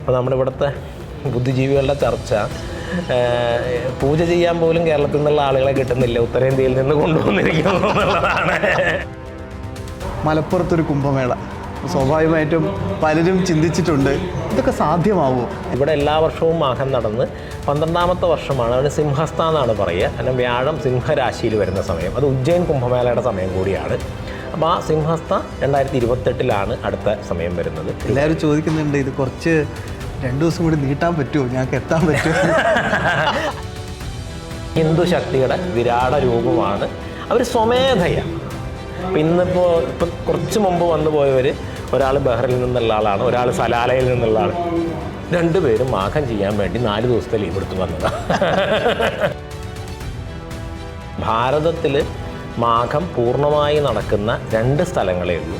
അപ്പോൾ നമ്മുടെ ഇവിടുത്തെ ബുദ്ധിജീവികളുടെ ചർച്ച പൂജ ചെയ്യാൻ പോലും കേരളത്തിൽ നിന്നുള്ള ആളുകളെ കിട്ടുന്നില്ല, ഉത്തരേന്ത്യയിൽ നിന്ന് കൊണ്ടുവന്നിരിക്കുന്നു എന്നുള്ളതാണ്. മലപ്പുറത്തൊരു കുംഭമേള, സ്വാഭാവികമായിട്ടും പലരും ചിന്തിച്ചിട്ടുണ്ട് ഇതൊക്കെ സാധ്യമാവുമോ? ഇവിടെ എല്ലാ വർഷവും മാഘം നടന്ന് 12ാമത്തെ വർഷമാണ്. അതിന് സിംഹസ്ഥ എന്നാണ് പറയുക. കാരണം വ്യാഴം സിംഹരാശിയിൽ വരുന്ന സമയം, അത് ഉജ്ജയിൻ കുംഭമേളയുടെ സമയം കൂടിയാണ്. അപ്പോൾ ആ സിംഹസ്ഥ 2028 അടുത്ത സമയം വരുന്നത്. എല്ലാവരും ചോദിക്കുന്നുണ്ട് ഇത് കുറച്ച് 2 ദിവസം കൂടി നീട്ടാൻ പറ്റുമോ, ഞങ്ങൾക്ക് എത്താൻ പറ്റുമോ? ഹിന്ദു ശക്തിയുടെ വിരാട രൂപമാണ് അവർ സ്വമേധയാണ്. അപ്പം ഇന്നിപ്പോൾ കുറച്ച് മുമ്പ് വന്നു പോയവർ, ഒരാൾ ബഹ്റിൽ നിന്നുള്ള ആളാണ്, ഒരാൾ സലാലയിൽ നിന്നുള്ള ആൾ, രണ്ടുപേരും മാഘം ചെയ്യാൻ വേണ്ടി 4 ദിവസത്തെ ലീവ് എടുത്ത് വന്നതാണ്. ഭാരതത്തിൽ മാഘം പൂർണ്ണമായി നടക്കുന്ന 2 സ്ഥലങ്ങളേ ഉള്ളൂ.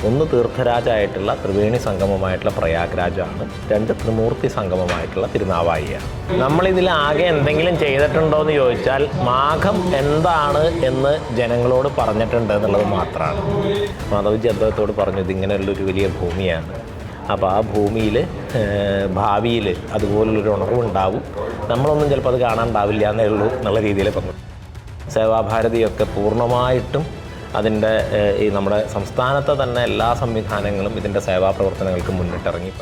ഒന്ന് തീർത്ഥരാജായിട്ടുള്ള ത്രിവേണി സംഗമമായിട്ടുള്ള പ്രയാഗ്രാജാണ്, 2 ത്രിമൂർത്തി സംഗമമായിട്ടുള്ള തിരുനാവായിയാണ്. നമ്മളിതിൽ ആകെ എന്തെങ്കിലും ചെയ്തിട്ടുണ്ടോ എന്ന് ചോദിച്ചാൽ മാഘം എന്താണ് എന്ന് ജനങ്ങളോട് പറഞ്ഞിട്ടുണ്ട് എന്നുള്ളത് മാത്രമാണ്. മാധവജി അദ്ദേഹത്തോട് പറഞ്ഞു ഇതിങ്ങനെയുള്ളൊരു വലിയ ഭൂമിയാണ്, അപ്പോൾ ആ ഭൂമിയിൽ ഭാവിയിൽ അതുപോലുള്ളൊരു ഉണർവുണ്ടാവും, നമ്മളൊന്നും ചിലപ്പോൾ അത് കാണാനുണ്ടാവില്ല എന്നേ ഉള്ളൂ എന്നുള്ള രീതിയിൽ പറഞ്ഞു. സേവാഭാരതിയൊക്കെ പൂർണ്ണമായിട്ടും അതിൻ്റെ ഈ നമ്മുടെ സംസ്ഥാനത്തെ തന്നെ എല്ലാ സംവിധാനങ്ങളും ഇതിൻ്റെ സേവാ പ്രവർത്തനങ്ങൾക്ക് മുന്നിട്ടിറങ്ങി.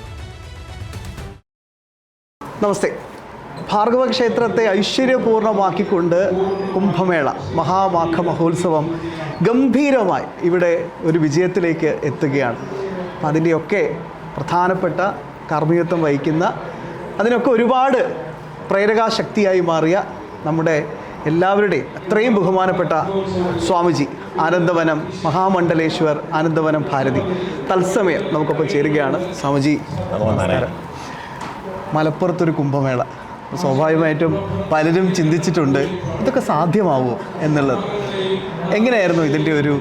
നമസ്തേ. ഭാർഗവ ക്ഷേത്രത്തെ ഐശ്വര്യപൂർണ്ണമാക്കിക്കൊണ്ട് കുംഭമേള മഹാമാഘ മഹോത്സവം ഗംഭീരമായി ഇവിടെ ഒരു വിജയത്തിലേക്ക് എത്തുകയാണ്. അതിൻ്റെയൊക്കെ പ്രധാനപ്പെട്ട കാർമ്മികത്വം വഹിക്കുന്ന, അതിനൊക്കെ ഒരുപാട് പ്രേരകാശക്തിയായി മാറിയ നമ്മുടെ എല്ലാവരുടെയും അത്രയും ബഹുമാനപ്പെട്ട സ്വാമിജി ആനന്ദവനം മഹാമണ്ഡലേശ്വർ ആനന്ദവനം ഭാരതി തത്സമയം നമുക്കൊപ്പം ചേരുകയാണ്. സ്വാമിജി നമസ്കാരം. മലപ്പുറത്തൊരു കുംഭമേള, സ്വാഭാവികമായിട്ടും പലരും ചിന്തിച്ചിട്ടുണ്ട് ഇതൊക്കെ സാധ്യമാവുമോ എന്നുള്ളത്. എങ്ങനെയായിരുന്നു ഇതിൻ്റെ ഒരു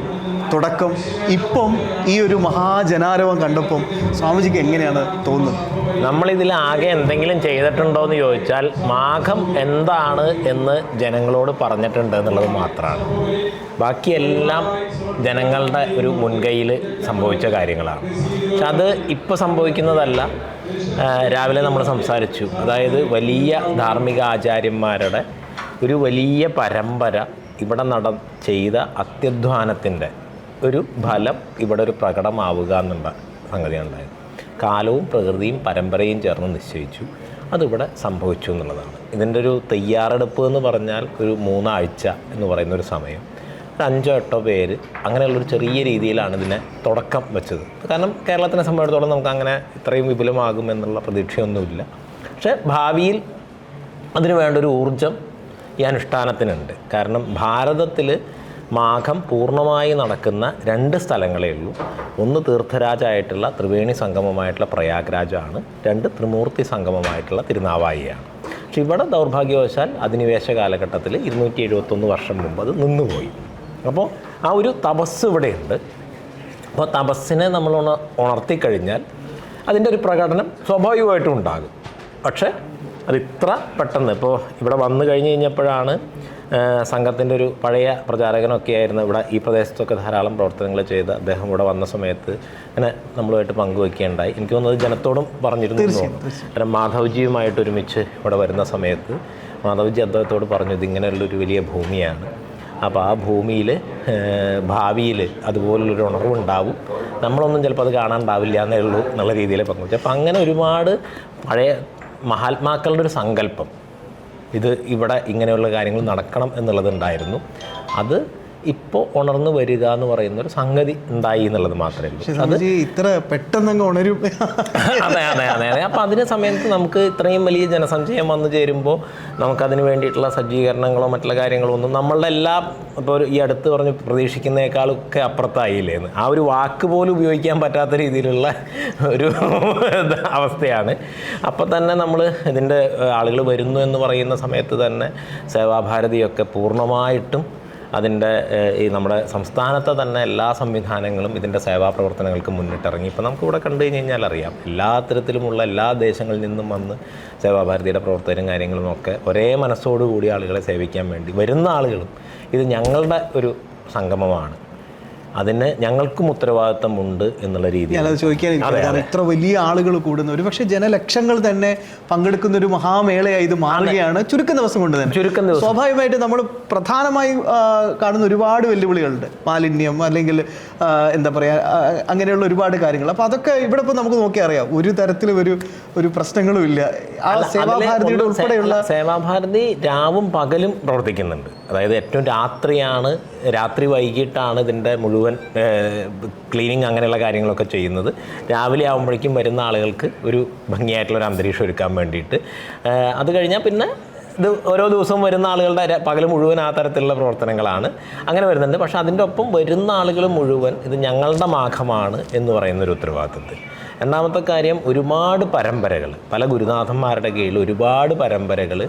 തുടക്കം? ഇപ്പം ഈ ഒരു മഹാജനാരവം കണ്ടപ്പം സ്വാമിജിക്ക് എങ്ങനെയാണ് തോന്നുന്നത്? നമ്മളിതിൽ ആകെ എന്തെങ്കിലും ചെയ്തിട്ടുണ്ടോ എന്ന് ചോദിച്ചാൽ മാഘം എന്താണ് എന്ന് ജനങ്ങളോട് പറഞ്ഞിട്ടുണ്ട് എന്നുള്ളത് മാത്രമാണ്. ബാക്കിയെല്ലാം ജനങ്ങളുടെ ഒരു മുൻകൈയിൽ സംഭവിച്ച കാര്യങ്ങളാണ്. പക്ഷെ അത് ഇപ്പോൾ സംഭവിക്കുന്നതല്ല. രാവിലെ നമ്മൾ സംസാരിച്ചു, അതായത് വലിയ ധാർമ്മിക ആചാര്യന്മാരുടെ ഒരു വലിയ പരമ്പര ഇവിടെ ചെയ്ത അത്യധ്വാനത്തിൻ്റെ ഒരു ഫലം ഇവിടെ ഒരു പ്രകടമാവുക എന്നുള്ള സംഗതിയുണ്ടായത്. കാലവും പ്രകൃതിയും പരമ്പരയും ചേർന്ന് നിശ്ചയിച്ചു, അതിവിടെ സംഭവിച്ചു എന്നുള്ളതാണ്. ഇതിൻ്റെ ഒരു തയ്യാറെടുപ്പ് എന്ന് പറഞ്ഞാൽ ഒരു 3 ആഴ്ച എന്ന് പറയുന്ന ഒരു സമയം, ഒരു 5-8 പേര് അങ്ങനെയുള്ളൊരു ചെറിയ രീതിയിലാണ് ഇതിനെ തുടക്കം വെച്ചത്. കാരണം കേരളത്തിനെ സംബന്ധിച്ചിടത്തോളം നമുക്ക് അങ്ങനെ ഇത്രയും വിപുലമാകും എന്നുള്ള പ്രതീക്ഷയൊന്നുമില്ല. പക്ഷേ ഭാവിയിൽ അതിന് വേണ്ടൊരു ഊർജം ഈ അനുഷ്ഠാനത്തിനുണ്ട്. കാരണം ഭാരതത്തിൽ മാഘം പൂർണ്ണമായി നടക്കുന്ന 2 സ്ഥലങ്ങളേ ഉള്ളൂ. ഒന്ന് തീർത്ഥരാജായിട്ടുള്ള ത്രിവേണി സംഗമമായിട്ടുള്ള പ്രയാഗ്രാജാണ്, 2 ത്രിമൂർത്തി സംഗമമായിട്ടുള്ള തിരുനാവായിയാണ്. പക്ഷെ ഇവിടെ ദൗർഭാഗ്യവശാൽ അധിനിവേശ കാലഘട്ടത്തിൽ 271 വർഷം മുമ്പ് അത് നിന്നുപോയി. അപ്പോൾ ആ ഒരു തപസ് ഇവിടെയുണ്ട്. അപ്പോൾ തപസ്സിനെ നമ്മൾ ഉണർത്തിക്കഴിഞ്ഞാൽ അതിൻ്റെ ഒരു പ്രകടനം സ്വാഭാവികമായിട്ടും ഉണ്ടാകും. പക്ഷേ അതിത്ര പെട്ടെന്ന് ഇപ്പോൾ ഇവിടെ വന്നു കഴിഞ്ഞ് കഴിഞ്ഞപ്പോഴാണ് സംഘത്തിൻ്റെ ഒരു പഴയ പ്രചാരകനൊക്കെ ആയിരുന്നു ഇവിടെ ഈ പ്രദേശത്തൊക്കെ ധാരാളം പ്രവർത്തനങ്ങൾ ചെയ്ത് അദ്ദേഹം ഇവിടെ വന്ന സമയത്ത് അങ്ങനെ നമ്മളുമായിട്ട് പങ്കുവയ്ക്കുകയുണ്ടായി. എനിക്ക് തോന്നുന്നത് ജനത്തോടും പറഞ്ഞിരുന്നു. കാരണം മാധവ്ജിയുമായിട്ട് ഒരുമിച്ച് ഇവിടെ വരുന്ന സമയത്ത് മാധവ്ജി അദ്ദേഹത്തോട് പറഞ്ഞു ഇതിങ്ങനെയുള്ളൊരു വലിയ ഭൂമിയാണ്, അപ്പോൾ ആ ഭൂമിയിൽ ഭാവിയിൽ അതുപോലുള്ളൊരു ഉണർവുണ്ടാവും, നമ്മളൊന്നും ചിലപ്പോൾ അത് കാണാനുണ്ടാവില്ല എന്നേ ഉള്ളൂ എന്നുള്ള രീതിയിൽ പങ്കുവച്ചു. അപ്പോൾ അങ്ങനെ ഒരുപാട് പഴയ മഹാത്മാക്കളുടെ ഒരു സങ്കല്പം ഇത് ഇവിടെ ഇങ്ങനെയുള്ള കാര്യങ്ങൾ നടക്കണം എന്നുള്ളതുണ്ടായിരുന്നു. അത് ഇപ്പോൾ ഉണർന്നു വരിക എന്ന് പറയുന്നൊരു സംഗതി ഉണ്ടായി എന്നുള്ളത് മാത്രമേ ഉള്ളൂ. അത് ഇത്ര പെട്ടെന്ന് ഉണരും. അതെ അതെ അതെ അതെ. അപ്പോൾ അതിന് സമയത്ത് നമുക്ക് ഇത്രയും വലിയ ജനസഞ്ചയം വന്നു ചേരുമ്പോൾ നമുക്കതിന് വേണ്ടിയിട്ടുള്ള സജ്ജീകരണങ്ങളോ മറ്റുള്ള കാര്യങ്ങളോ ഒന്നും നമ്മളുടെ എല്ലാം ഇപ്പോൾ ഈ അടുത്ത് പറഞ്ഞ് പ്രതീക്ഷിക്കുന്നതിനേക്കാളൊക്കെ അപ്പുറത്തായില്ലേന്ന് ആ ഒരു വാക്ക് പോലും ഉപയോഗിക്കാൻ പറ്റാത്ത രീതിയിലുള്ള ഒരു അവസ്ഥയാണ്. അപ്പോൾ തന്നെ നമ്മൾ ഇതിൻ്റെ ആളുകൾ വരുന്നു എന്ന് പറയുന്ന സമയത്ത് തന്നെ സേവാഭാരതിയൊക്കെ പൂർണ്ണമായിട്ടും അതിൻ്റെ ഈ നമ്മുടെ സംസ്ഥാനത്തെ തന്നെ എല്ലാ സംവിധാനങ്ങളും ഇതിൻ്റെ സേവാ പ്രവർത്തനങ്ങൾക്ക് മുന്നിട്ടിറങ്ങി. ഇപ്പോൾ നമുക്കിവിടെ കണ്ടു കഴിഞ്ഞാൽ അറിയാം, എല്ലാ തരത്തിലുമുള്ള എല്ലാ ദേശങ്ങളിൽ നിന്നും വന്ന് സേവാഭാരതിയുടെ പ്രവർത്തനവും കാര്യങ്ങളും ഒക്കെ ഒരേ മനസ്സോടുകൂടി ആളുകളെ സേവിക്കാൻ വേണ്ടി വരുന്ന ആളുകളും ഇത് ഞങ്ങളുടെ ഒരു സംഗമമാണ്, അതിന് ഞങ്ങൾക്കും ഉത്തരവാദിത്തമുണ്ട് എന്നുള്ള രീതിയിൽ. ഞാനത് ചോദിക്കാനിരിക്കുന്നത് കാരണം ഇത്ര വലിയ ആളുകൾ കൂടുന്ന ഒരു പക്ഷേ ജനലക്ഷങ്ങൾ തന്നെ പങ്കെടുക്കുന്ന ഒരു മഹാമേളയായി ഇത് മാറുകയാണ് ചുരുക്കം ദിവസം കൊണ്ട് തന്നെ. സ്വാഭാവികമായിട്ട് നമ്മൾ പ്രധാനമായും കാണുന്ന ഒരുപാട് വെല്ലുവിളികളുണ്ട്. മാലിന്യം അല്ലെങ്കിൽ എന്താ പറയുക, അങ്ങനെയുള്ള ഒരുപാട് കാര്യങ്ങൾ. അപ്പോൾ അതൊക്കെ ഇവിടെ ഇപ്പോൾ നമുക്ക് നോക്കിയാൽ അറിയാം, ഒരു തരത്തിലും ഒരു പ്രശ്നങ്ങളും ഇല്ല. ആ സേവാഭാരതിയുടെ ഉൾപ്പെടെയുള്ള സേവാഭാരതി രാവും പകലും പ്രവർത്തിക്കുന്നുണ്ട്. അതായത് ഏറ്റവും രാത്രി വൈകിട്ടാണ് ഇതിൻ്റെ മുഴുവൻ ക്ലീനിങ് അങ്ങനെയുള്ള കാര്യങ്ങളൊക്കെ ചെയ്യുന്നത്. രാവിലെ ആകുമ്പോഴേക്കും വരുന്ന ആളുകൾക്ക് ഒരു ഭംഗിയായിട്ടുള്ളൊരു അന്തരീക്ഷം ഒരുക്കാൻ വേണ്ടിയിട്ട്. അത് കഴിഞ്ഞാൽ പിന്നെ ഇത് ഓരോ ദിവസവും വരുന്ന ആളുകളുടെ പകൽ മുഴുവൻ ആ തരത്തിലുള്ള പ്രവർത്തനങ്ങളാണ് അങ്ങനെ വരുന്നുണ്ട്. പക്ഷേ അതിൻ്റെ ഒപ്പം വരുന്ന ആളുകൾ മുഴുവൻ ഇത് ഞങ്ങളുടെ മാഘമാണ് എന്ന് പറയുന്നൊരു ഉത്തരവാദിത്തത്തിൽ. രണ്ടാമത്തെ കാര്യം, ഒരുപാട് പരമ്പരകൾ, പല ഗുരുനാഥന്മാരുടെ കീഴിൽ ഒരുപാട് പരമ്പരകൾ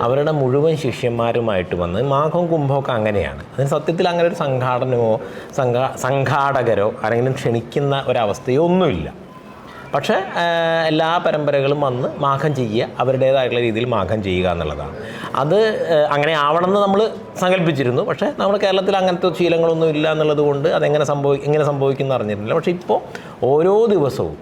അവരുടെ മുഴുവൻ ശിഷ്യന്മാരുമായിട്ട് വന്ന് മാഘവും കുംഭമൊക്കെ അങ്ങനെയാണ്. അതിന് സത്യത്തിൽ അങ്ങനെ ഒരു സംഘാടകരോ ആരെങ്കിലും ക്ഷണിക്കുന്ന ഒരവസ്ഥയോ ഒന്നുമില്ല. പക്ഷേ എല്ലാ പരമ്പരകളും വന്ന് മാഘം ചെയ്യുക, അവരുടേതായിട്ടുള്ള രീതിയിൽ മാഘം ചെയ്യുക എന്നുള്ളതാണ്. അത് അങ്ങനെ ആവണമെന്ന് നമ്മൾ സങ്കല്പിച്ചിരുന്നു. പക്ഷേ നമ്മുടെ കേരളത്തിൽ അങ്ങനത്തെ ശീലങ്ങളൊന്നും ഇല്ല എന്നുള്ളത് കൊണ്ട് അതെങ്ങനെ സംഭവിക്കുമെന്ന് അറിഞ്ഞിരുന്നില്ല. പക്ഷേ ഇപ്പോൾ ഓരോ ദിവസവും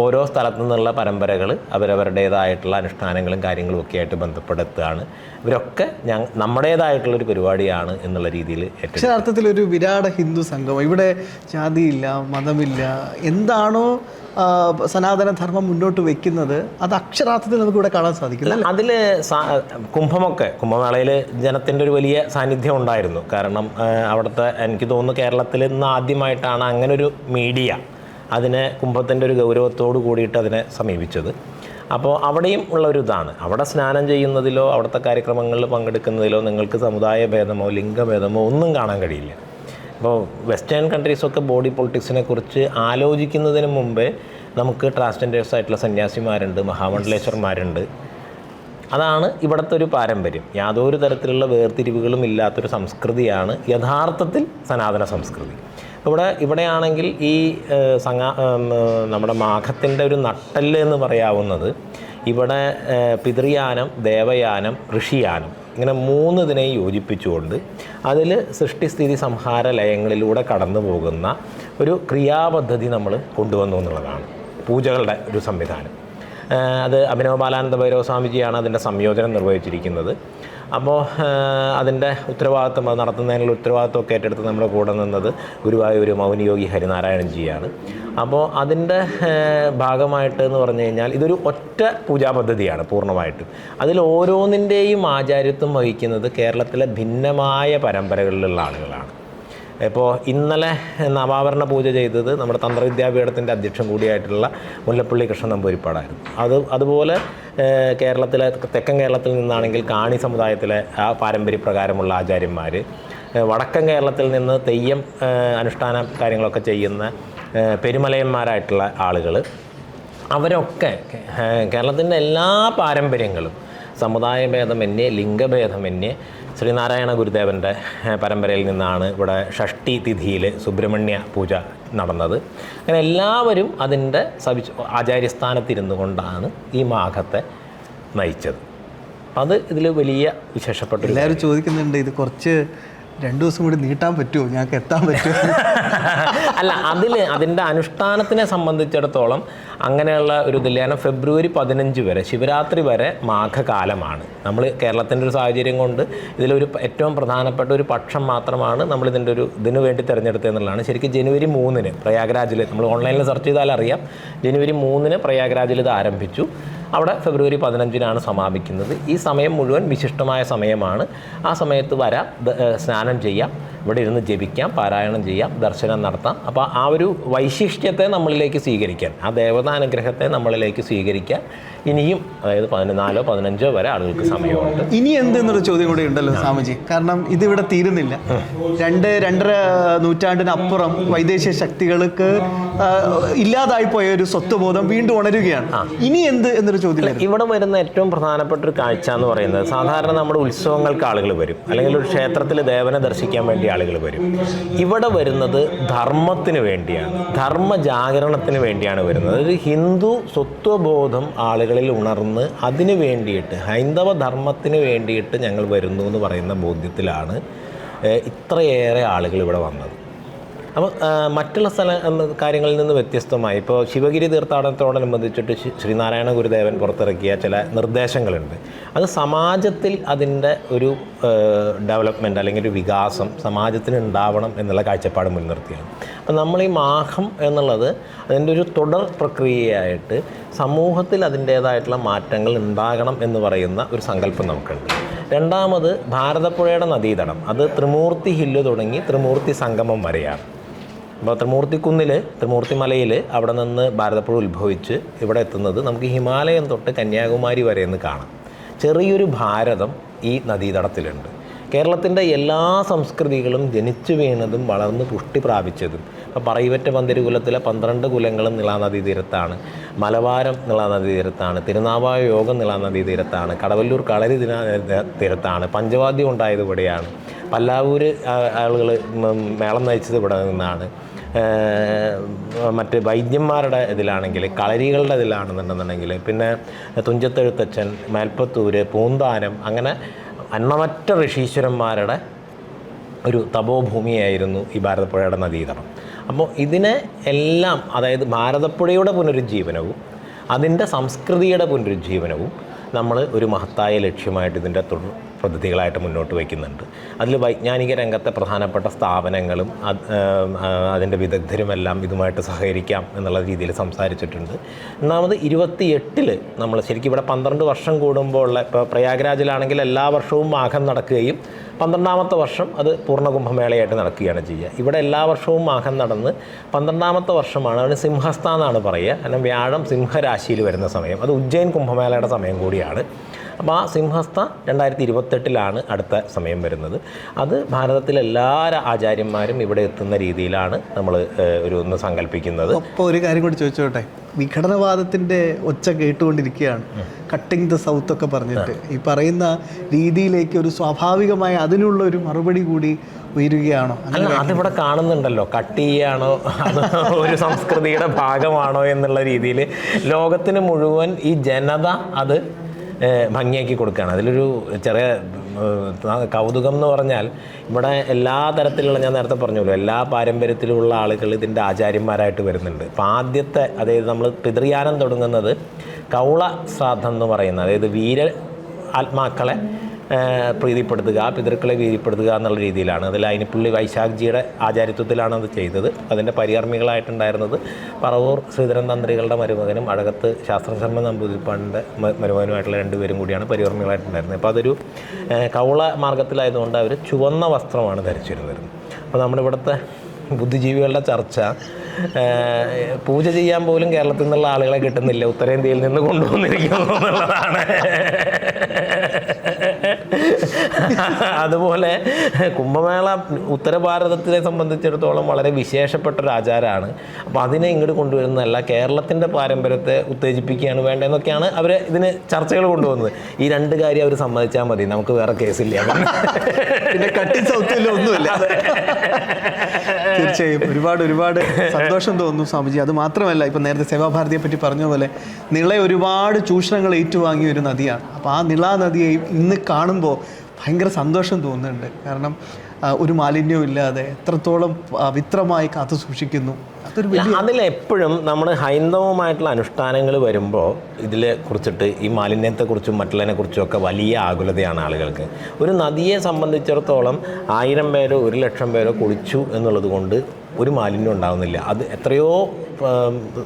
ഓരോ സ്ഥലത്തു നിന്നുള്ള പരമ്പരകൾ അവരവരുടേതായിട്ടുള്ള അനുഷ്ഠാനങ്ങളും കാര്യങ്ങളും ഒക്കെ ആയിട്ട് ബന്ധപ്പെടുത്തുകയാണ്. ഇവരൊക്കെ നമ്മുടേതായിട്ടുള്ളൊരു പരിപാടിയാണ് എന്നുള്ള രീതിയിൽ അക്ഷരാർത്ഥത്തിൽ ഒരു വിരാട ഹിന്ദു സംഘം. ഇവിടെ ജാതിയില്ല, മതമില്ല. എന്താണോ സനാതനധർമ്മം മുന്നോട്ട് വെക്കുന്നത് അത് അക്ഷരാർത്ഥത്തിൽ നമുക്ക് ഇവിടെ കാണാൻ സാധിക്കും. അതിൽ കുംഭമേളയിൽ ജനത്തിൻ്റെ ഒരു വലിയ സാന്നിധ്യം ഉണ്ടായിരുന്നു. കാരണം അവിടുത്തെ എനിക്ക് തോന്നുന്നു കേരളത്തിൽ നിന്ന് ആദ്യമായിട്ടാണ് അങ്ങനൊരു മീഡിയ അതിനെ കുംഭത്തിൻ്റെ ഒരു ഗൗരവത്തോട് കൂടിയിട്ട് അതിനെ സമീപിച്ചത്. അപ്പോൾ അവിടെയും ഉള്ളൊരു ഇതാണ്, അവിടെ സ്നാനം ചെയ്യുന്നതിലോ അവിടുത്തെ കാര്യക്രമങ്ങളിൽ പങ്കെടുക്കുന്നതിലോ നിങ്ങൾക്ക് സമുദായ ഭേദമോ ലിംഗഭേദമോ ഒന്നും കാണാൻ കഴിയില്ല. ഇപ്പോൾ വെസ്റ്റേൺ കൺട്രീസൊക്കെ ബോഡി പൊളിറ്റിക്സിനെ കുറിച്ച് ആലോചിക്കുന്നതിന് മുമ്പേ നമുക്ക് ട്രാൻസ്ജെൻഡേഴ്സ് ആയിട്ടുള്ള സന്യാസിമാരുണ്ട്, മഹാമണ്ഡലേശ്വരന്മാരുണ്ട്. അതാണ് ഇവിടുത്തെ ഒരു പാരമ്പര്യം. യാതൊരു തരത്തിലുള്ള വേർതിരിവുകളും ഇല്ലാത്തൊരു സംസ്കൃതിയാണ് യഥാർത്ഥത്തിൽ സനാതന സംസ്കൃതി. ഇവിടെയാണെങ്കിൽ ഈ നമ്മുടെ മാഘത്തിൻ്റെ ഒരു നട്ടെല്ല് എന്ന് പറയാവുന്നത് ഇവിടെ പിതൃയാനം, ദേവയാനം, ഋഷിയാനം ഇങ്ങനെ 3 ഇതിനെയും യോജിപ്പിച്ചുകൊണ്ട് അതിൽ സൃഷ്ടിസ്ഥിതി സംഹാര ലയങ്ങളിലൂടെ കടന്നു പോകുന്ന ഒരു ക്രിയാപദ്ധതി നമ്മൾ കൊണ്ടുവന്നു എന്നുള്ളതാണ് പൂജകളുടെ ഒരു സംവിധാനം. അത് അഭിനവ ബാലാനന്ദ ഭൈരവ സ്വാമിജിയാണ് അതിൻ്റെ സംയോജനം നിർവഹിച്ചിരിക്കുന്നത്. അപ്പോൾ അതിൻ്റെ ഉത്തരവാദിത്വം, അത് നടത്തുന്നതിനുള്ള ഉത്തരവാദിത്വമൊക്കെ ഏറ്റെടുത്ത് നമ്മുടെ കൂടെ നിന്നത് ഗുരുവായൂർ മൗനിയോഗി ഹരിനാരായണൻജിയാണ്. അപ്പോൾ അതിൻ്റെ ഭാഗമായിട്ട് എന്ന് പറഞ്ഞു കഴിഞ്ഞാൽ ഇതൊരു ഒറ്റ പൂജാ പദ്ധതിയാണ് പൂർണ്ണമായിട്ടും. അതിൽ ഓരോന്നിൻ്റെയും ആചാര്യത്വം വഹിക്കുന്നത് കേരളത്തിലെ ഭിന്നമായ പരമ്പരകളിലുള്ള ആളുകളാണ്. ഇപ്പോൾ ഇന്നലെ നവാവരണ പൂജ ചെയ്തത് നമ്മുടെ തന്ത്രവിദ്യാപീഠത്തിൻ്റെ അധ്യക്ഷൻ കൂടിയായിട്ടുള്ള മുല്ലപ്പള്ളി കൃഷ്ണൻ നമ്പൂതിരിപ്പാടായിരുന്നു. അതുപോലെ കേരളത്തിലെ തെക്കൻ കേരളത്തിൽ നിന്നാണെങ്കിൽ കാണി സമുദായത്തിലെ ആ പാരമ്പര്യപ്രകാരമുള്ള ആചാര്യന്മാർ, വടക്കൻ കേരളത്തിൽ നിന്ന് തെയ്യം അനുഷ്ഠാന കാര്യങ്ങളൊക്കെ ചെയ്യുന്ന പെരുമലയന്മാരായിട്ടുള്ള ആളുകൾ, അവരൊക്കെ കേരളത്തിൻ്റെ എല്ലാ പാരമ്പര്യങ്ങളും സമുദായഭേദമന്യേ ലിംഗഭേദമന്യേ ശ്രീനാരായണ ഗുരുദേവൻ്റെ പരമ്പരയിൽ നിന്നാണ് ഇവിടെ ഷഷ്ടി തിഥിയിൽ സുബ്രഹ്മണ്യ പൂജ നടന്നത്. അങ്ങനെ എല്ലാവരും അതിൻ്റെ ആചാര്യസ്ഥാനത്തിരുന്നു കൊണ്ടാണ് ഈ മാഘത്തെ നയിച്ചത്. അത് ഇതിൽ വലിയ വിശേഷപ്പെട്ട എല്ലാവരും ചോദിക്കുന്നുണ്ട്, ഇത് കുറച്ച് 2 ദിവസം കൂടി നീട്ടാൻ പറ്റുമോ, ഞങ്ങൾക്ക് എത്താൻ പറ്റുമോ? അല്ല, അതിൻ്റെ അനുഷ്ഠാനത്തിനെ സംബന്ധിച്ചിടത്തോളം അങ്ങനെയുള്ള ഒരു ഇതില്ല. കാരണം ഫെബ്രുവരി 15 വരെ, ശിവരാത്രി വരെ മാഘകാലമാണ്. നമ്മൾ കേരളത്തിൻ്റെ ഒരു സാഹചര്യം കൊണ്ട് ഇതിലൊരു ഏറ്റവും പ്രധാനപ്പെട്ട ഒരു പക്ഷം മാത്രമാണ് നമ്മൾ ഇതിനു വേണ്ടി തിരഞ്ഞെടുത്തതെന്നുള്ളതാണ്. ശരിക്കും ജനുവരി 3-ന് പ്രയാഗ്രാജിൽ, നമ്മൾ ഓൺലൈനിൽ സെർച്ച് ചെയ്താൽ അറിയാം, ജനുവരി 3-ന് പ്രയാഗ്രാജിൽ ഇത് ആരംഭിച്ചു. അവിടെ ഫെബ്രുവരി 15-നാണ് സമാപിക്കുന്നത്. ഈ സമയം മുഴുവൻ വിശിഷ്ടമായ സമയമാണ്. ആ സമയത്ത് വരാം, സ്നാനം ചെയ്യാം, ഇവിടെ ഇരുന്ന് ജപിക്കാം, പാരായണം ചെയ്യാം, ദർശനം നടത്താം. അപ്പോൾ ആ ഒരു വൈശിഷ്ട്യത്തെ നമ്മളിലേക്ക് സ്വീകരിക്കാൻ, ആ ദേവതാനുഗ്രഹത്തെ നമ്മളിലേക്ക് സ്വീകരിക്കാൻ ഇനിയും, അതായത് 14 15 വരെ ആളുകൾക്ക് സമയമുണ്ട്. ഇനി എന്തെന്നൊരു ചോദ്യം കൂടി ഉണ്ടല്ലോ സ്വാമിജി. കാരണം ഇതിവിടെ തീരുന്നില്ല. 2-2.5 നൂറ്റാണ്ടിനപ്പുറം വൈദേശിക ശക്തികൾക്ക് ഇല്ലാതായിപ്പോയ ഒരു സ്വത്വബോധം വീണ്ടും ഉണരുകയാണ്. ഇനി എന്ത് എന്നൊരു ചോദ്യം. ഇവിടെ വരുന്ന ഏറ്റവും പ്രധാനപ്പെട്ട ഒരു കാഴ്ച എന്ന് പറയുന്നത്, സാധാരണ നമ്മുടെ ഉത്സവങ്ങൾക്ക് ആളുകൾ വരും, അല്ലെങ്കിൽ ഒരു ക്ഷേത്രത്തിൽ ദേവനെ ദർശിക്കാൻ വേണ്ടി ആളുകൾ വരും. ഇവിടെ വരുന്നത് ധർമ്മത്തിന് വേണ്ടിയാണ്, ധർമ്മജാഗരണത്തിന് വേണ്ടിയാണ് വരുന്നത്. ഒരു ഹിന്ദു സ്വത്വബോധം ആളുകളിൽ ഉണർന്ന് അതിന് വേണ്ടിയിട്ട്, ഹൈന്ദവ ധർമ്മത്തിന് വേണ്ടിയിട്ട് ഞങ്ങൾ വരുന്നു എന്ന് പറയുന്ന ബോധ്യത്തിലാണ് ഇത്രയേറെ ആളുകൾ ഇവിടെ വന്നത്. അപ്പോൾ മറ്റുള്ള കാര്യങ്ങളിൽ നിന്ന് വ്യത്യസ്തമായി ഇപ്പോൾ ശിവഗിരി തീർത്ഥാടനത്തോടനുബന്ധിച്ചിട്ട് ശ്രീനാരായണ ഗുരുദേവൻ പുറത്തിറക്കിയ ചില നിർദ്ദേശങ്ങളുണ്ട്. അത് സമാജത്തിൽ അതിൻ്റെ ഒരു ഡെവലപ്മെൻറ്റ് അല്ലെങ്കിൽ ഒരു വികാസം സമാജത്തിന് ഉണ്ടാവണം എന്നുള്ള കാഴ്ചപ്പാട് മുൻനിർത്തിയാണ്. അപ്പം നമ്മൾ ഈ മാഘം എന്നുള്ളത് അതിൻ്റെ ഒരു തുടർ പ്രക്രിയയായിട്ട് സമൂഹത്തിൽ അതിൻ്റേതായിട്ടുള്ള മാറ്റങ്ങൾ ഉണ്ടാകണം എന്ന് പറയുന്ന ഒരു സങ്കല്പം നമുക്കുണ്ട്. രണ്ടാമത് ഭാരതപ്പുഴയുടെ നദീതടം, അത് ത്രിമൂർത്തി ഹില്ല് തുടങ്ങി ത്രിമൂർത്തി സംഗമം വരെയാണ്. അപ്പോൾ ത്രിമൂർത്തിക്കുന്നിൽ ത്രിമൂർത്തി മലയിൽ അവിടെ നിന്ന് ഭാരതപ്പുഴ ഉത്ഭവിച്ച് ഇവിടെ എത്തുന്നത് നമുക്ക് ഹിമാലയം തൊട്ട് കന്യാകുമാരി വരെ എന്ന് കാണാം. ചെറിയൊരു ഭാരതം ഈ നദീതടത്തിലുണ്ട്. കേരളത്തിൻ്റെ എല്ലാ സംസ്കൃതികളും ജനിച്ചു വീണതും വളർന്ന് പുഷ്ടി പ്രാപിച്ചതും ഇപ്പോൾ പറയിവറ്റ പന്തിരുകുലത്തിലെ 12 കുലങ്ങളും നിളാനദീതീരത്താണ്, മലബാരം നിളാനദീതീരത്താണ്, തിരുനാവായ യോഗം നിളാനദീതീരത്താണ്, കടവല്ലൂർ കളരി തീരത്താണ്, പഞ്ചവാദ്യം ഉണ്ടായത് ഇവിടെയാണ്, പല്ലാവൂർ ആളുകൾ മേളം നയിച്ചത് ഇവിടെ നിന്നാണ്, മറ്റ് വൈദ്യന്മാരുടെ ഇതിലാണെങ്കിൽ കളരികളുടെ ഇതിലാണെന്നുണ്ടെന്നുണ്ടെങ്കിൽ പിന്നെ തുഞ്ചത്തെഴുത്തച്ഛൻ, മേൽപ്പത്തൂര്, പൂന്താനം, അങ്ങനെ എണ്ണമറ്റ ഋഷീശ്വരന്മാരുടെ ഒരു തപോഭൂമിയായിരുന്നു ഈ ഭാരതപ്പുഴയുടെ നദീതടം. അപ്പോൾ ഇതിനെ എല്ലാം, അതായത് ഭാരതപ്പുഴയുടെ പുനരുജ്ജീവനവും അതിൻ്റെ സംസ്കൃതിയുടെ പുനരുജ്ജീവനവും നമ്മൾ ഒരു മഹത്തായ ലക്ഷ്യമായിട്ട് ഇതിൻ്റെ തുടർ പദ്ധതികളായിട്ട് മുന്നോട്ട് വയ്ക്കുന്നുണ്ട്. അതിൽ വൈജ്ഞാനിക രംഗത്തെ പ്രധാനപ്പെട്ട സ്ഥാപനങ്ങളും അതിൻ്റെ വിദഗ്ധരുമെല്ലാം ഇതുമായിട്ട് സഹകരിക്കാം എന്നുള്ള രീതിയിൽ സംസാരിച്ചിട്ടുണ്ട്. ഒന്നാമത് 28 നമ്മൾ ശരിക്കും ഇവിടെ 12 വർഷം കൂടുമ്പോൾ ഉള്ള, ഇപ്പോൾ പ്രയാഗ്രാജിലാണെങ്കിൽ എല്ലാ വർഷവും മാഘം നടക്കുകയും 12ാമത്തെ വർഷം അത് പൂർണ്ണ കുംഭമേളയായിട്ട് നടക്കുകയാണ് ചെയ്യുക. ഇവിടെ എല്ലാ വർഷവും മാഘം നടന്ന് 12ാമത്തെ വർഷമാണ് അതിന് സിംഹസ്ഥ എന്നാണ് പറയുക. കാരണം വ്യാഴം സിംഹരാശിയിൽ വരുന്ന സമയം, അത് ഉജ്ജയിൻ കുംഭമേളയുടെ സമയം കൂടിയാണ്. അപ്പോൾ ആ സിംഹസ്ഥ 2028 അടുത്ത സമയം വരുന്നത്. അത് ഭാരതത്തിലെ എല്ലാ ആചാര്യന്മാരും ഇവിടെ എത്തുന്ന രീതിയിലാണ് നമ്മൾ ഒന്ന് സങ്കല്പിക്കുന്നത്. അപ്പോൾ ഒരു കാര്യം കൂടി ചോദിച്ചോട്ടെ, വിഘടനവാദത്തിൻ്റെ ഒച്ച കേട്ടുകൊണ്ടിരിക്കുകയാണ്, കട്ടിങ് ദ സൗത്ത് ഒക്കെ പറഞ്ഞിട്ട്. ഈ പറയുന്ന രീതിയിലേക്ക് ഒരു സ്വാഭാവികമായ അതിനുള്ള ഒരു മറുപടി കൂടി ഉയരുകയാണോ? അല്ല, അതിവിടെ കാണുന്നുണ്ടല്ലോ, കട്ട് ചെയ്യാണോ അത് ഒരു സംസ്കൃതിയുടെ ഭാഗമാണോ എന്നുള്ള രീതിയിൽ ലോകത്തിന് മുഴുവൻ ഈ ജനത അത് ഭംഗിയാക്കി കൊടുക്കുകയാണ്. അതിലൊരു ചെറിയ കൗതുകം എന്ന് പറഞ്ഞാൽ ഇവിടെ എല്ലാ തരത്തിലുള്ള, ഞാൻ നേരത്തെ പറഞ്ഞല്ലോ, എല്ലാ പാരമ്പര്യത്തിലുള്ള ആളുകൾ ഇതിൻ്റെ ആചാര്യന്മാരായിട്ട് വരുന്നുണ്ട്. അപ്പോൾ ആദ്യത്തെ, അതായത് നമ്മൾ പിതൃയാനം തുടങ്ങുന്നത് കൗള ശ്രാദ്ധം എന്ന് പറയുന്നത്, അതായത് വീര ആത്മാക്കളെ പ്രീതിപ്പെടുത്തുക, പിതൃക്കളെ പ്രീതിപ്പെടുത്തുക എന്നുള്ള രീതിയിലാണ്. അതിൽ അയിനിപ്പുള്ളി വൈശാഖ്ജിയുടെ ആചാര്യത്വത്തിലാണ് അത് ചെയ്തത്. അതിൻ്റെ പരികർമ്മികളായിട്ടുണ്ടായിരുന്നത് പറവൂർ ശ്രീധരൻ തന്ത്രികളുടെ മരുമകനും അഴകത്ത് ശാസ്ത്രശർമ്മ നമ്പൂതിരിപ്പാടിൻ്റെ മരുമകനുമായിട്ടുള്ള 2 പേരും കൂടിയാണ് പരികർമ്മികളായിട്ടുണ്ടായിരുന്നത്. അപ്പോൾ അതൊരു കൗള മാർഗത്തിലായതുകൊണ്ട് അവർ ചുവന്ന വസ്ത്രമാണ് ധരിച്ചിരുന്നത്. അപ്പോൾ നമ്മുടെ ഇവിടുത്തെ ബുദ്ധിജീവികളുടെ ചർച്ച, പൂജ ചെയ്യാൻ പോലും കേരളത്തിൽ നിന്നുള്ള ആളുകളെ കിട്ടുന്നില്ല, ഉത്തരേന്ത്യയിൽ നിന്ന് കൊണ്ടുവന്നിരിക്കുന്നു എന്നുള്ളതാണ്. അതുപോലെ കുംഭമേള ഉത്തര ഭാരതത്തിനെ സംബന്ധിച്ചിടത്തോളം വളരെ വിശേഷപ്പെട്ട ഒരു ആചാരമാണ്. അപ്പോൾ അതിനെ ഇങ്ങോട്ട് കൊണ്ടുവരുന്നതല്ല, കേരളത്തിൻ്റെ പാരമ്പര്യത്തെ ഉത്തേജിപ്പിക്കുകയാണ് വേണ്ടതെന്നൊക്കെയാണ് അവർ ഇതിന് ചർച്ചകൾ കൊണ്ടുവന്നത്. ഈ 2 കാര്യം അവർ സമ്മതിച്ചാൽ മതി, നമുക്ക് വേറെ കേസില്ല. പിന്നെ കട്ടി സൗത്തില്ല, ഒന്നുമില്ല. തീർച്ചയായും ഒരുപാട് സന്തോഷം തോന്നുന്നു സ്വാമിജി. അത് മാത്രമല്ല, ഇപ്പം നേരത്തെ സേവാഭാരതിയെ പറ്റി പറഞ്ഞ പോലെ നിള ഒരുപാട് ചൂഷണങ്ങൾ ഏറ്റുവാങ്ങിയ ഒരു നദിയാണ്. അപ്പോൾ ആ നിള നദിയെ ഇന്ന് കാണുമ്പോൾ ഭയങ്കര സന്തോഷം തോന്നുന്നുണ്ട്. കാരണം ഒരു മാലിന്യവും ഇല്ലാതെ എത്രത്തോളം പവിത്രമായി കാത്തു സൂക്ഷിക്കുന്നു. അതിലെപ്പോഴും നമ്മൾ ഹൈന്ദവമായിട്ടുള്ള അനുഷ്ഠാനങ്ങൾ വരുമ്പോൾ ഇതിനെ കുറിച്ചിട്ട്, ഈ മാലിന്യത്തെക്കുറിച്ചും മറ്റുള്ളതിനെ കുറിച്ചും ഒക്കെ വലിയ ആകുലതയാണ് ആളുകൾക്ക്. ഒരു നദിയെ സംബന്ധിച്ചിടത്തോളം 1000 പേരോ 1,00,000 പേരോ കുളിച്ചു എന്നുള്ളത് കൊണ്ട് ഒരു മാലിന്യം ഉണ്ടാകുന്നില്ല. അത് എത്രയോ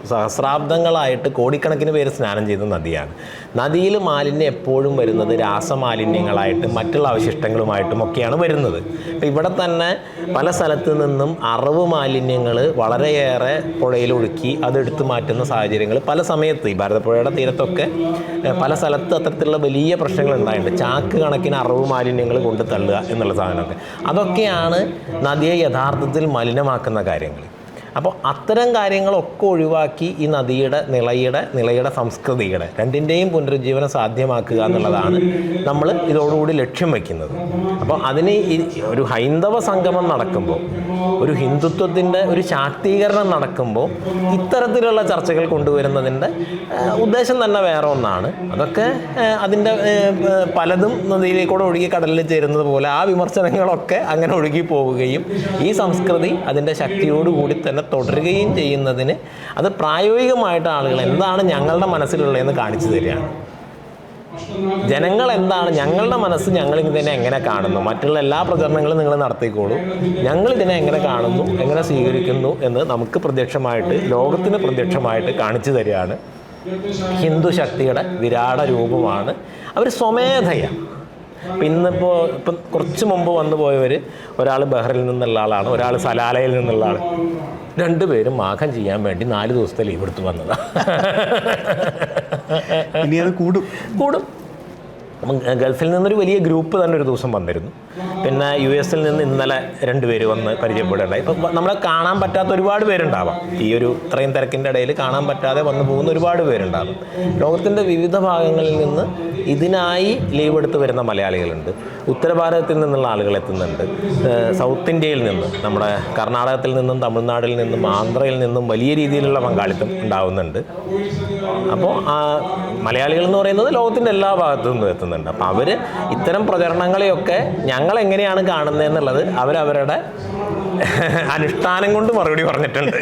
സഹസ്രാബ്ദങ്ങളായിട്ട് കോടിക്കണക്കിന് പേര് സ്നാനം ചെയ്ത നദിയാണ്. നദിയിൽ മാലിന്യം എപ്പോഴും വരുന്നത് രാസമാലിന്യങ്ങളായിട്ടും മറ്റുള്ള അവശിഷ്ടങ്ങളുമായിട്ടും ഒക്കെയാണ് വരുന്നത്. ഇപ്പം ഇവിടെ തന്നെ പല സ്ഥലത്തു നിന്നും അറവ് മാലിന്യങ്ങൾ വളരെയേറെ പുഴയിലൊഴുക്കി അതെടുത്ത് മാറ്റുന്ന സാഹചര്യങ്ങൾ പല സമയത്ത് ഈ ഭാരതപ്പുഴയുടെ തീരത്തൊക്കെ പല സ്ഥലത്ത് അത്തരത്തിലുള്ള വലിയ പ്രശ്നങ്ങൾ ഉണ്ടായിട്ടുണ്ട്. ചാക്ക് കണക്കിന് അറവ് മാലിന്യങ്ങൾ കൊണ്ട് തള്ളുക എന്നുള്ള സാധനമൊക്കെ, അതൊക്കെയാണ് നദിയെ യഥാർത്ഥത്തിൽ മലിനമാക്കുന്ന കാര്യങ്ങൾ. അപ്പോൾ അത്തരം കാര്യങ്ങളൊക്കെ ഒഴിവാക്കി ഈ നദിയുടെ നിളയുടെ സംസ്കൃതിയുടെ രണ്ടിൻ്റെയും പുനരുജ്ജീവനം സാധ്യമാക്കുക എന്നുള്ളതാണ് നമ്മൾ ഇതോടുകൂടി ലക്ഷ്യം വയ്ക്കുന്നത്. അപ്പോൾ അതിന് ഒരു ഹൈന്ദവ സംഗമം നടക്കുമ്പോൾ, ഒരു ഹിന്ദുത്വത്തിൻ്റെ ഒരു ശാക്തീകരണം നടക്കുമ്പോൾ ഇത്തരത്തിലുള്ള ചർച്ചകൾ കൊണ്ടുവരുന്നതിൻ്റെ ഉദ്ദേശം തന്നെ വേറെ ഒന്നാണ്. അതൊക്കെ അതിൻ്റെ പലതും നദിയിലേക്കൂടെ ഒഴുകി കടലിൽ ചേരുന്നത് പോലെ ആ വിമർശനങ്ങളൊക്കെ അങ്ങനെ ഒഴുകി പോവുകയും ഈ സംസ്കൃതി അതിൻ്റെ ശക്തിയോടുകൂടി തന്നെ തുടരുകയും ചെയ്യുന്നതിന് അത് പ്രായോഗികമായിട്ട് ആളുകൾ എന്താണ് ഞങ്ങളുടെ മനസ്സിലുള്ളതെന്ന് കാണിച്ചു തരികയാണ്. ജനങ്ങൾ എന്താണ്, ഞങ്ങളുടെ മനസ്സ് ഞങ്ങൾ ഇതിനെ എങ്ങനെ കാണുന്നു, മറ്റുള്ള എല്ലാ പ്രചരണങ്ങളും നിങ്ങൾ നടത്തിക്കോളൂ, ഞങ്ങൾ ഇതിനെ എങ്ങനെ കാണുന്നു, എങ്ങനെ സ്വീകരിക്കുന്നു എന്ന് നമുക്ക് പ്രത്യക്ഷമായിട്ട്, ലോകത്തിന് പ്രത്യക്ഷമായിട്ട് കാണിച്ചു തരികയാണ്. ഹിന്ദു ശക്തിയുടെ വിരാട രൂപമാണ് അവർ സ്വമേധയാണ്. ഇപ്പം കുറച്ച് മുമ്പ് വന്നു പോയവർ, ഒരാൾ ബഹ്റിൽ നിന്നുള്ള ആളാണ്, ഒരാൾ സലാലയിൽ നിന്നുള്ള ആൾ, രണ്ടുപേരും മാഘം ചെയ്യാൻ വേണ്ടി 4 ദിവസത്തെ ലീവ് എടുത്ത് വന്നതാണ്. ഇനി അത് കൂടും. ഗൾഫിൽ നിന്നൊരു വലിയ ഗ്രൂപ്പ് തന്നെ ഒരു ദിവസം വന്നിരുന്നു. പിന്നെ US-ൽ നിന്ന് ഇന്നലെ 2 പേര് വന്ന് പരിചയപ്പെടുകയുണ്ടായി. ഇപ്പം നമ്മളെ കാണാൻ പറ്റാത്ത ഒരുപാട് പേരുണ്ടാവാം. ഈ ഒരു ഇത്രയും തിരക്കിൻ്റെ ഇടയിൽ കാണാൻ പറ്റാതെ വന്നു പോകുന്ന ഒരുപാട് പേരുണ്ടാകും. ലോകത്തിൻ്റെ വിവിധ ഭാഗങ്ങളിൽ നിന്ന് ഇതിനായി ലീവ് എടുത്ത് വരുന്ന മലയാളികളുണ്ട്. ഉത്തരഭാരതത്തിൽ നിന്നുള്ള ആളുകൾ എത്തുന്നുണ്ട്. സൗത്ത് ഇന്ത്യയിൽ നിന്ന്, നമ്മുടെ കർണാടകത്തിൽ നിന്നും തമിഴ്നാട്ടിൽ നിന്നും ആന്ധ്രയിൽ നിന്നും വലിയ രീതിയിലുള്ള പങ്കാളിത്തം ഉണ്ടാവുന്നുണ്ട്. അപ്പോൾ മലയാളികൾ എന്ന് പറയുന്നത് ലോകത്തിൻ്റെ എല്ലാ ഭാഗത്തു നിന്നും എത്തുന്നുണ്ട്. അപ്പോൾ അവർ ഇത്തരം പ്രചരണങ്ങളെയൊക്കെ ഞങ്ങൾ എങ്ങനെയാണ് കാണുന്നതെന്നുള്ളത് അവരവരുടെ അനുഷ്ഠാനം കൊണ്ട് മറുപടി പറഞ്ഞിട്ടുണ്ട്.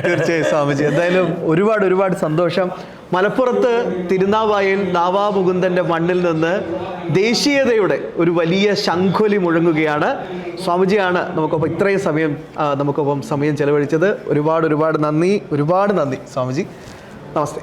തീർച്ചയായും സ്വാമിജി, എന്തായാലും ഒരുപാട് സന്തോഷം. മലപ്പുറത്ത് തിരുനാവായയിൽ ദാവാ മുകുന്ദൻ്റെ മണ്ണിൽ നിന്ന് ദേശീയതയുടെ ഒരു വലിയ ശംഖൊലി മുഴങ്ങുകയാണ്. സ്വാമിജിയാണ് നമുക്കൊപ്പം ഇത്രയും സമയം ചെലവഴിച്ചത്. ഒരുപാട് നന്ദി സ്വാമിജി. നമസ്തേ.